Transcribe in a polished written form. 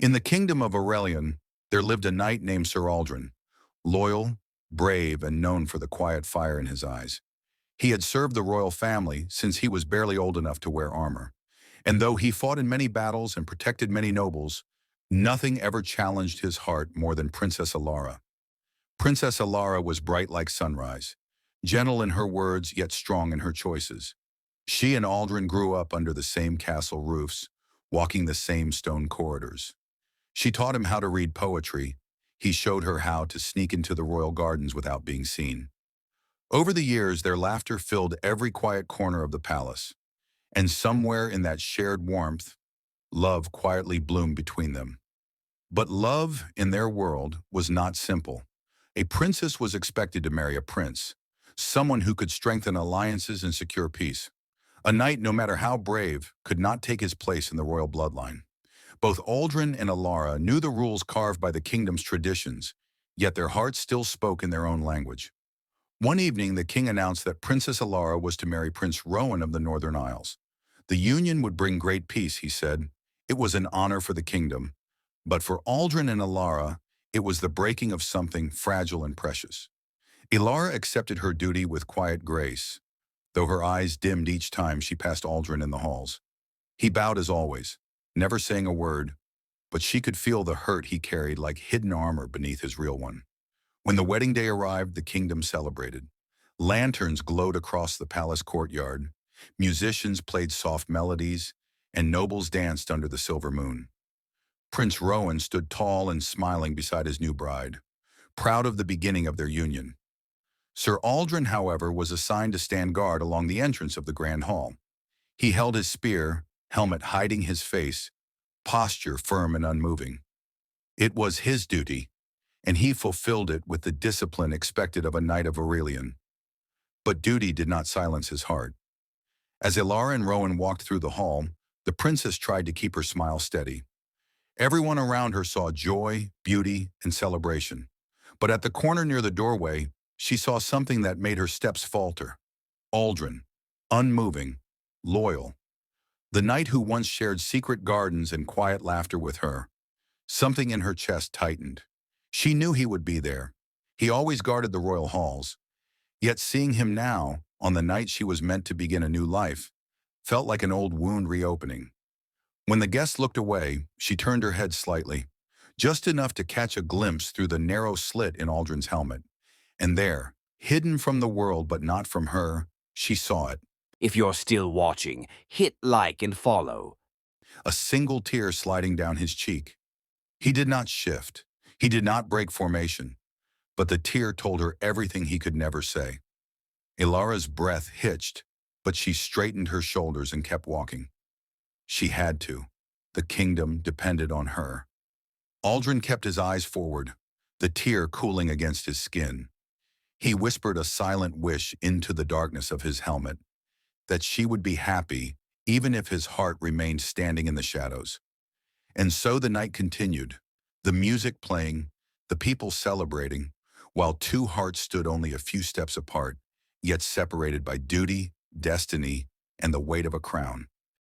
In the kingdom of Aurelian, there lived a knight named Sir Aldrin, loyal, brave, and known for the quiet fire in his eyes. He had served the royal family since he was barely old enough to wear armor. And though he fought in many battles and protected many nobles, nothing ever challenged his heart more than Princess Alara. Princess Alara was bright like sunrise, gentle in her words yet strong in her choices. She and Aldrin grew up under the same castle roofs, walking the same stone corridors. She taught him how to read poetry. He showed her how to sneak into the royal gardens without being seen. Over the years, their laughter filled every quiet corner of the palace, and somewhere in that shared warmth, love quietly bloomed between them. But love, in their world, was not simple. A princess was expected to marry a prince, someone who could strengthen alliances and secure peace. A knight, no matter how brave, could not take his place in the royal bloodline. Both Aldrin and Alara knew the rules carved by the kingdom's traditions, yet their hearts still spoke in their own language. One evening, the king announced that Princess Alara was to marry Prince Rowan of the Northern Isles. The union would bring great peace, he said. It was an honor for the kingdom. But for Aldrin and Alara, it was the breaking of something fragile and precious. Alara accepted her duty with quiet grace, though her eyes dimmed each time she passed Aldrin in the halls. He bowed as always, never saying a word, but she could feel the hurt he carried like hidden armor beneath his real one. When the wedding day arrived, the kingdom celebrated. Lanterns glowed across the palace courtyard, musicians played soft melodies, and nobles danced under the silver moon. Prince Rowan stood tall and smiling beside his new bride, proud of the beginning of their union. Sir Aldrin, however, was assigned to stand guard along the entrance of the grand hall. He held his spear, helmet hiding his face, posture firm and unmoving. It was his duty, and he fulfilled it with the discipline expected of a knight of Aurelian. But duty did not silence his heart. As Alara and Rowan walked through the hall, the princess tried to keep her smile steady. Everyone around her saw joy, beauty, and celebration. But at the corner near the doorway, she saw something that made her steps falter. Aldrin, unmoving, loyal. The knight who once shared secret gardens and quiet laughter with her. Something in her chest tightened. She knew he would be there. He always guarded the royal halls. Yet seeing him now, on the night she was meant to begin a new life, felt like an old wound reopening. When the guest looked away, she turned her head slightly, just enough to catch a glimpse through the narrow slit in Aldrin's helmet. And there, hidden from the world but not from her, she saw it. If you're still watching, hit like and follow. A single tear sliding down his cheek. He did not shift. He did not break formation. But the tear told her everything he could never say. Ilara's breath hitched, but she straightened her shoulders and kept walking. She had to. The kingdom depended on her. Aldrin kept his eyes forward, the tear cooling against his skin. He whispered a silent wish into the darkness of his helmet, that she would be happy even if his heart remained standing in the shadows. And so the night continued, the music playing, the people celebrating, while two hearts stood only a few steps apart, yet separated by duty, destiny, and the weight of a crown.